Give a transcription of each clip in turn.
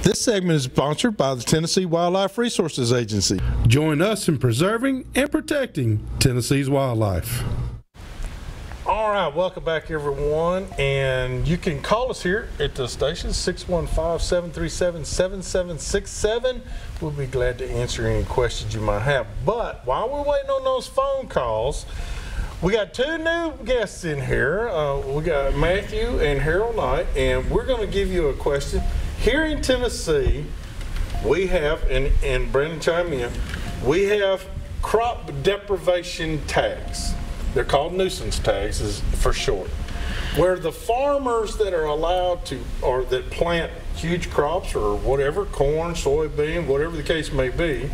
This segment is sponsored by the Tennessee Wildlife Resources Agency. Join us in preserving and protecting Tennessee's wildlife. All right, welcome back, everyone. And you can call us here at the station, 615-737-7767. We'll be glad to answer any questions you might have. But while we're waiting on those phone calls, we got two new guests in here. We got Matthew and Harold Knight, and we're going to give you a question. Here in Tennessee, we have, and Brandon chime in, we have crop deprivation tags. They're called nuisance tags for short, where the farmers that are allowed to, or that plant huge crops or whatever, corn, soybean, whatever the case may be,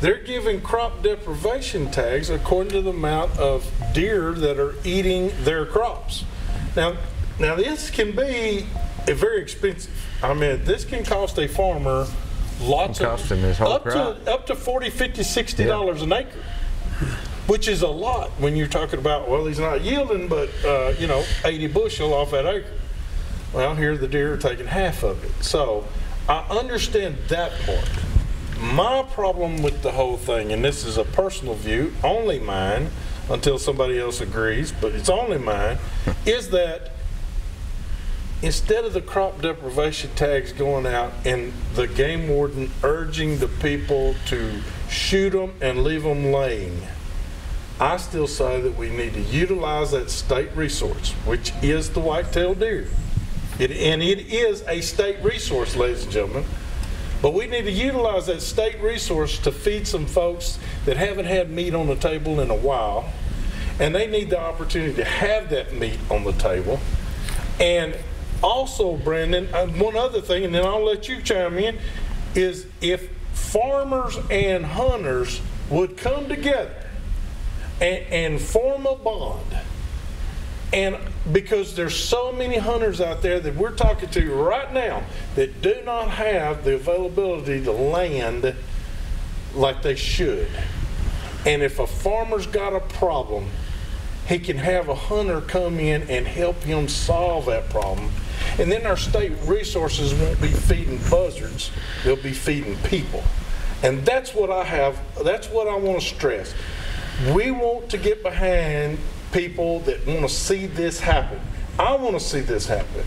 they're giving crop deprivation tags according to the amount of deer that are eating their crops. Now this can be very expensive. I mean, this can cost a farmer lots of, up to $40, $50, $60 an acre, which is a lot when you're talking about, well, he's not yielding, but 80 bushel off that acre. Well, here the deer are taking half of it. So I understand that part. My problem with the whole thing, and this is a personal view, only mine, until somebody else agrees, but it's only mine, is that instead of the crop deprivation tags going out and the game warden urging the people to shoot them and leave them laying, I still say that we need to utilize that state resource, which is the white-tailed deer. It is a state resource, ladies and gentlemen. But we need to utilize that state resource to feed some folks that haven't had meat on the table in a while, and they need the opportunity to have that meat on the table. And also, Brandon, one other thing, and then I'll let you chime in, is if farmers and hunters would come together and form a bond, and because there's so many hunters out there that we're talking to right now that do not have the availability to land like they should. And if a farmer's got a problem, he can have a hunter come in and help him solve that problem. And then our state resources won't be feeding buzzards, they'll be feeding people. And that's what I want to stress. We want to get behind people that want to see this happen. I want to see this happen.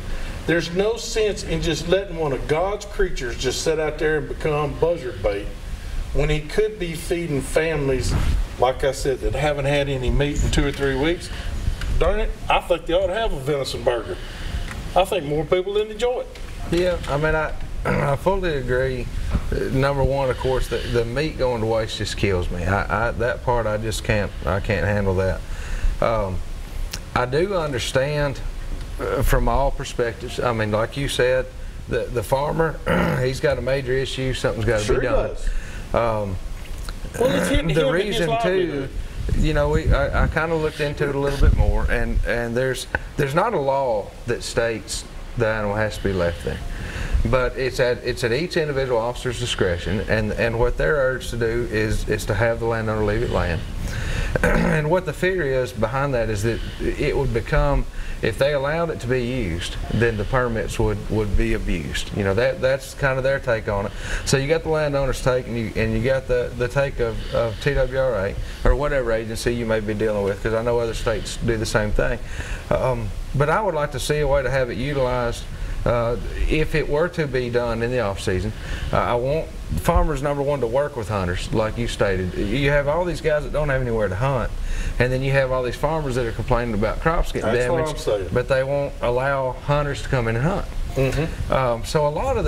There's no sense in just letting one of God's creatures just sit out there and become buzzard bait when he could be feeding families, like I said, that haven't had any meat in 2 or 3 weeks. Darn it, I think they ought to have a venison burger. I think more people would enjoy it. Yeah, I mean, I fully agree. Number one, of course, the meat going to waste just kills me. That part I can't handle that. I do understand from all perspectives. I mean, like you said, the farmer, he's got a major issue. Something's got to be done. Well, it's hitting the him reason in his too, I kind of looked into it a little bit more, and there's not a law that states the animal has to be left there. But it's at each individual officer's discretion, and what they're urged to do is to have the landowner leave it laying. And what the fear is behind that is that it would become, if they allowed it to be used, then the permits would be abused. That's kind of their take on it. So you got the landowner's take, and you got the take of TWRA or whatever agency you may be dealing with, because I know other states do the same thing. But I would like to see a way to have it utilized. If it were to be done in the off season, I want farmers, number one, to work with hunters, like you stated. You have all these guys that don't have anywhere to hunt, and then you have all these farmers that are complaining about crops getting damaged, but they won't allow hunters to come in and hunt. So a lot of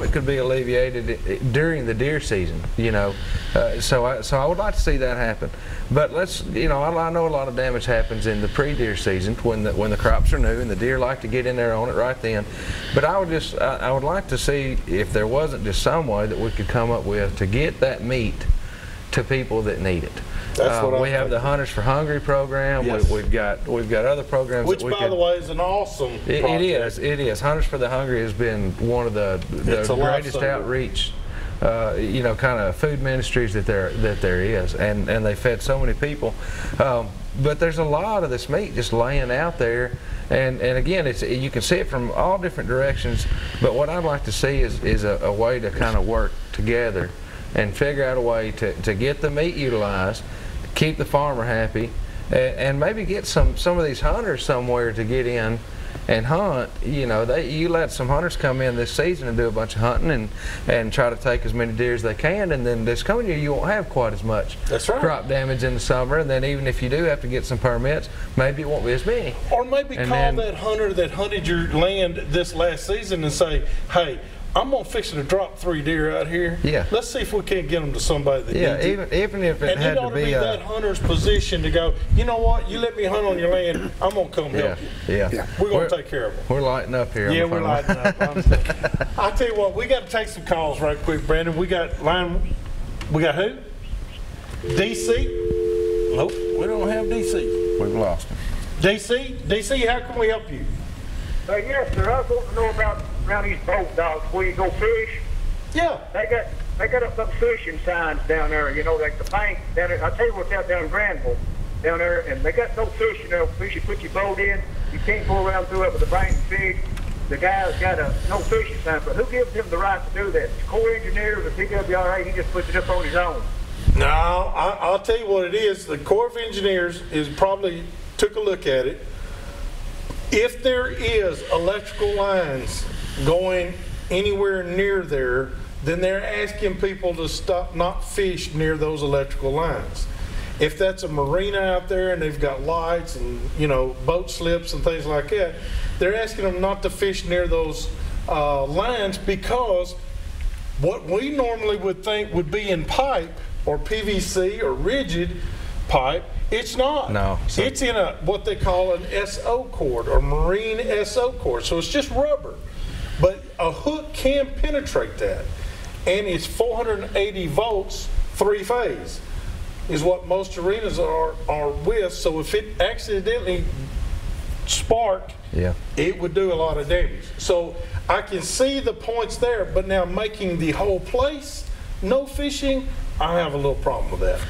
it could be alleviated during the deer season, So I would like to see that happen. But I know a lot of damage happens in the pre-deer season when the crops are new and the deer like to get in there on it right then. But I would like to see if there wasn't just some way that we could come up with to get that meat to people that need it. That's what we have the Hunters for Hungry program. Yes. We've got other programs, which, by the way, is an awesome project. It is. Hunters for the Hungry has been one of the greatest outreach, kind of food ministries that there is, and they fed so many people. But there's a lot of this meat just laying out there, And again, you can see it from all different directions. But what I'd like to see is a way to kind of work together and figure out a way to get the meat utilized, keep the farmer happy, and maybe get some of these hunters somewhere to get in and hunt. You know, you let some hunters come in this season and do a bunch of hunting and try to take as many deer as they can, and then this coming year you won't have quite as much crop damage in the summer, and then even if you do have to get some permits, maybe it won't be as many. Or maybe call that hunter that hunted your land this last season and say, hey, I'm gonna fix to drop 3 deer out here. Yeah. Let's see if we can't get them to somebody that needs it. Even if it had to be that hunter's position to go, you know what, you let me hunt on your land, I'm gonna come help you. Yeah. We're gonna take care of them. We're lighting up here. Yeah, we're lighting up. I'll tell you what, we got to take some calls right quick, Brandon. We got who? DC? Nope, we don't have DC. We've lost him. DC, how can we help you? Yes, sir. I was wanting to know about around these boat docks where you go fish. Yeah. They got up some fishing signs down there. You know, like the bank down there. I tell you what's out down in Granville, down there, and they got no fishing there. Fish, you put your boat in, you can't go around through it with the bank and fish. The guy's got a no fishing sign, but who gives him the right to do that? The Corps engineer or the PWRA? He just puts it up on his own. No, I'll tell you what it is. The Corps of Engineers is probably took a look at it. If there is electrical lines going anywhere near there, then they're asking people to stop, not fish near those electrical lines. If that's a marina out there and they've got lights and, you know, boat slips and things like that, they're asking them not to fish near those lines, because what we normally would think would be in pipe or PVC or rigid pipe, it's not. No. It's in a what they call an SO cord or marine SO cord. So it's just rubber. But a hook can penetrate that. And it's 480 volts, 3-phase, is what most arenas are with. So if it accidentally sparked, it would do a lot of damage. So I can see the points there, but now making the whole place no fishing, I have a little problem with that.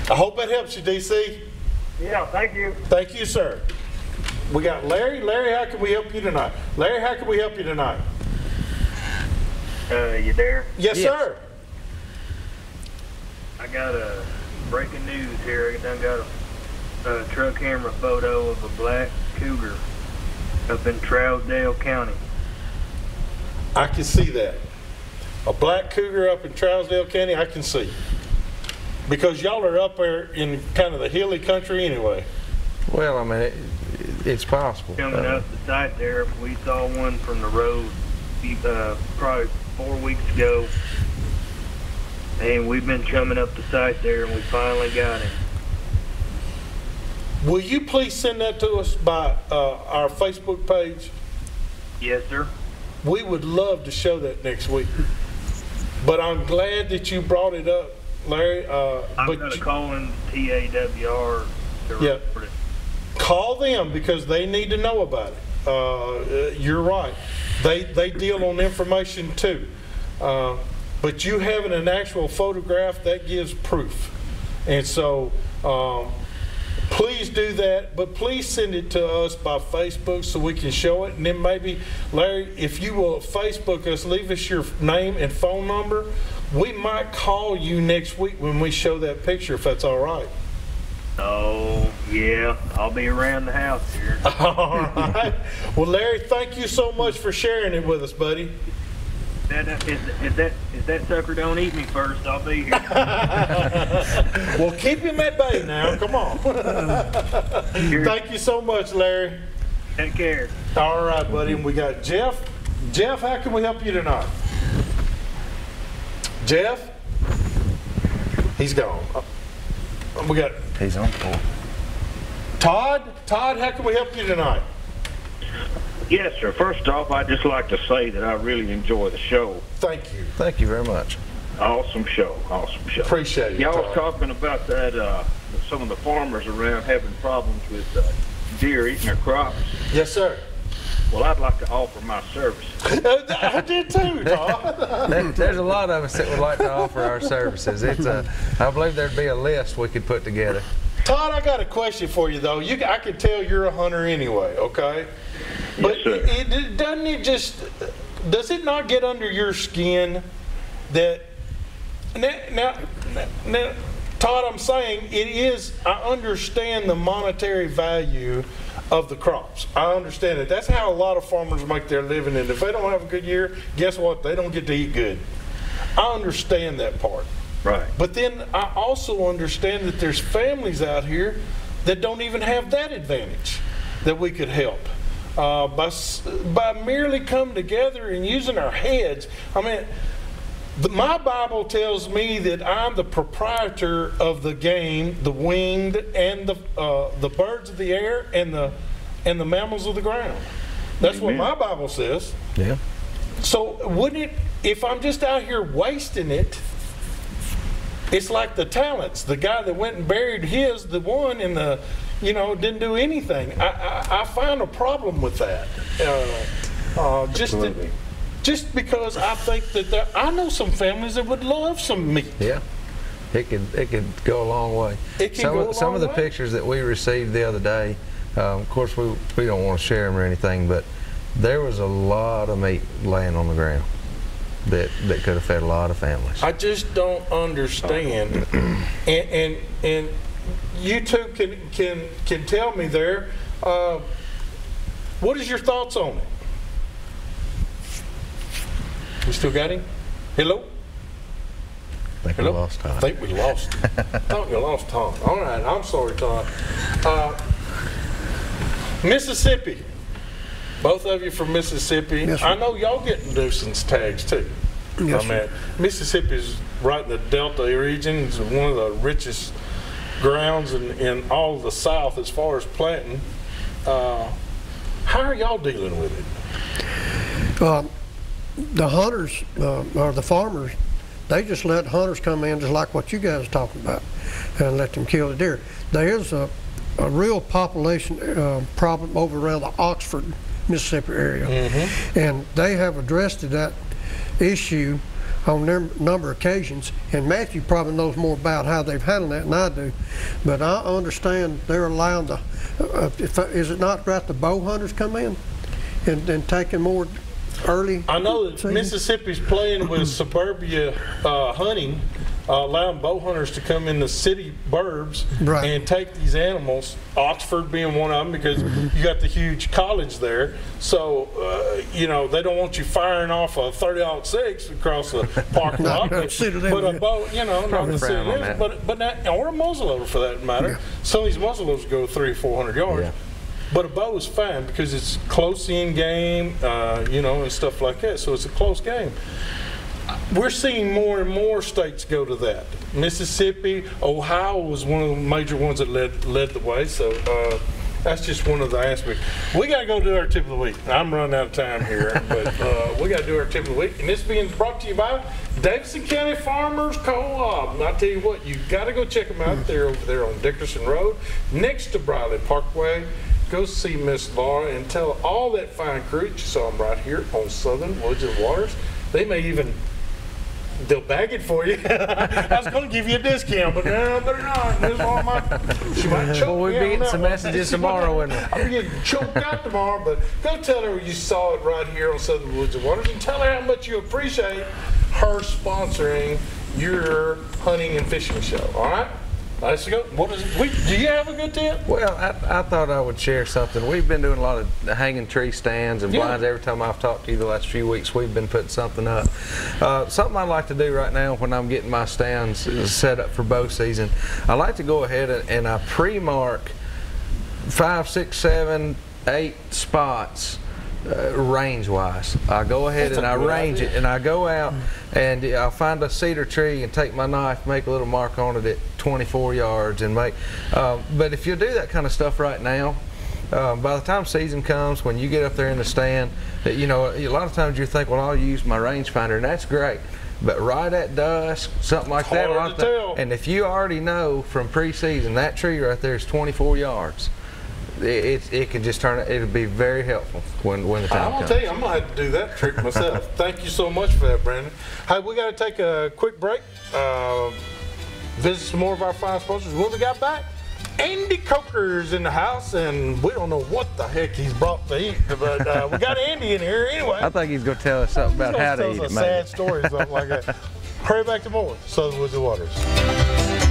I hope that helps you, DC. Yeah, thank you. Thank you, sir. We got Larry. Larry, how can we help you tonight? Larry, how can we help you tonight? You there? Yes, sir. I got a breaking news here. I done got a truck camera photo of a black cougar up in Trousdale County. I can see that. A black cougar up in Trousdale County, I can see. Because y'all are up there in kind of the hilly country anyway. Well, I mean, it's possible. Coming up the site there, we saw one from the road probably 4 weeks ago. And we've been coming up the site there, and we finally got him. Will you please send that to us by our Facebook page? Yes, sir. We would love to show that next week. But I'm glad that you brought it up, Larry. I'm going to call in TAWR to report it. Call them because they need to know about it. You're right. They deal on information too. But you having an actual photograph, that gives proof. And so please do that, but please send it to us by Facebook so we can show it. And then maybe, Larry, if you will Facebook us, leave us your name and phone number. We might call you next week when we show that picture, if that's all right. Oh, yeah. I'll be around the house here. All right. Well, Larry, thank you so much for sharing it with us, buddy. If that sucker don't eat me first, I'll be here. Well, keep him at bay now. Come on. Thank you so much, Larry. Take care. All right, buddy. And we got Jeff. Jeff, how can we help you tonight? Jeff? He's gone. We got... He's on board. Todd? Todd, how can we help you tonight? Yes, sir. First off, I'd just like to say that I really enjoy the show. Thank you. Thank you very much. Awesome show. Awesome show. Appreciate it. Y'all was talking about that, some of the farmers around having problems with deer eating their crops. Yes, sir. Well, I'd like to offer my services. I did too, Todd. There's a lot of us that would like to offer our services. I believe there'd be a list we could put together. Todd, I got a question for you though. I can tell you're a hunter anyway, okay? But Yes, sir. does it not get under your skin that now, Todd, I'm saying I understand the monetary value of the crops. I understand it. That's how a lot of farmers make their living, and if they don't have a good year, guess what? They don't get to eat good. I understand that part. Right. But then I also understand that there's families out here that don't even have that advantage that we could help. By merely coming together and using our heads. I mean, my Bible tells me that I'm the proprietor of the game, the winged, and the birds of the air, and the mammals of the ground. That's what my Bible says. Yeah. So wouldn't it, if I'm just out here wasting it, it's like the talents. The guy that went and buried the one in the, didn't do anything. I find a problem with that. Just because I think that I know some families that would love some meat. Yeah. It could go a long way. Some of the pictures that we received the other day, of course we don't want to share them or anything, but there was a lot of meat laying on the ground that could have fed a lot of families. I just don't understand, and you two can tell me there. What is your thoughts on it? We still got him? Hello? I think we lost Tom. I think we lost him. I thought we lost Tom. All right, I'm sorry, Tom. Mississippi. Both of you from Mississippi. Yes, sir. I know y'all getting nuisance tags too. Yes, I mean, Mississippi's right in the Delta region. It's one of the richest grounds in all of the South as far as planting. How are y'all dealing with it? The hunters or the farmers, they just let hunters come in just like what you guys are talking about and let them kill the deer. There is a real population problem over around the Oxford, Mississippi area, and they have addressed that issue on a number of occasions, and Matthew probably knows more about how they've handled that than I do, but I understand they're allowing is it not right the bow hunters come in and taking more early? I know that Mississippi's playing with suburbia hunting, allowing bow hunters to come in the city burbs and take these animals, Oxford being one of them, because you got the huge college there. So, they don't want you firing off a 30-06 across the parking lot. But a bow, or a muzzleloader for that matter. Yeah. Some of these muzzleloaders go 300 or 400 yards. Yeah. But a bow is fine because it's close in game, and stuff like that. So it's a close game. We're seeing more and more states go to that. Mississippi, Ohio was one of the major ones that led the way. So that's just one of the aspects. We got to go do our tip of the week. I'm running out of time here, but we got to do our tip of the week. And this being brought to you by Davidson County Farmers Co-op. And I tell you what, you got to go check them out. They're over there on Dickerson Road, next to Briley Parkway. Go see Miss Laura and tell all that fine crew that you saw them right here on Southern Woods and Waters. They'll bag it for you. I was going to give you a discount, but no, better not. She might choke we'll be getting some messages tomorrow, wouldn't we? I'll be getting choked out tomorrow, but go tell her you saw it right here on Southern Woods and Waters and tell her how much you appreciate her sponsoring your hunting and fishing show. All right? Let's go. Do you have a good tip? Well, I thought I would share something. We've been doing a lot of hanging tree stands and blinds. Every time I've talked to you the last few weeks, we've been putting something up. Something I like to do right now when I'm getting my stands set up for bow season, I like to go ahead and I pre-mark 5, 6, 7, 8 spots range-wise. I go ahead and I range it, and I go out and I'll find a cedar tree and take my knife, make a little mark on it at 24 yards, and make. But if you do that kind of stuff right now, by the time season comes, when you get up there in the stand, a lot of times you think, well, I'll use my rangefinder, and that's great. But right at dusk, something like that, and if you already know from pre-season that tree right there is 24 yards. It can just turn. It'll be very helpful when the time comes. I'm gonna tell you, I'm gonna have to do that trick myself. Thank you so much for that, Brandon. Hey, we got to take a quick break. Visit some more of our fine sponsors. When we got back, Andy Coker's in the house, and we don't know what the heck he's brought to eat, but we got Andy in here anyway. I think he's going to tell us something about how to eat He's it, gonna tell us a sad story or something like that. Pray back to more Southern Woods and Waters.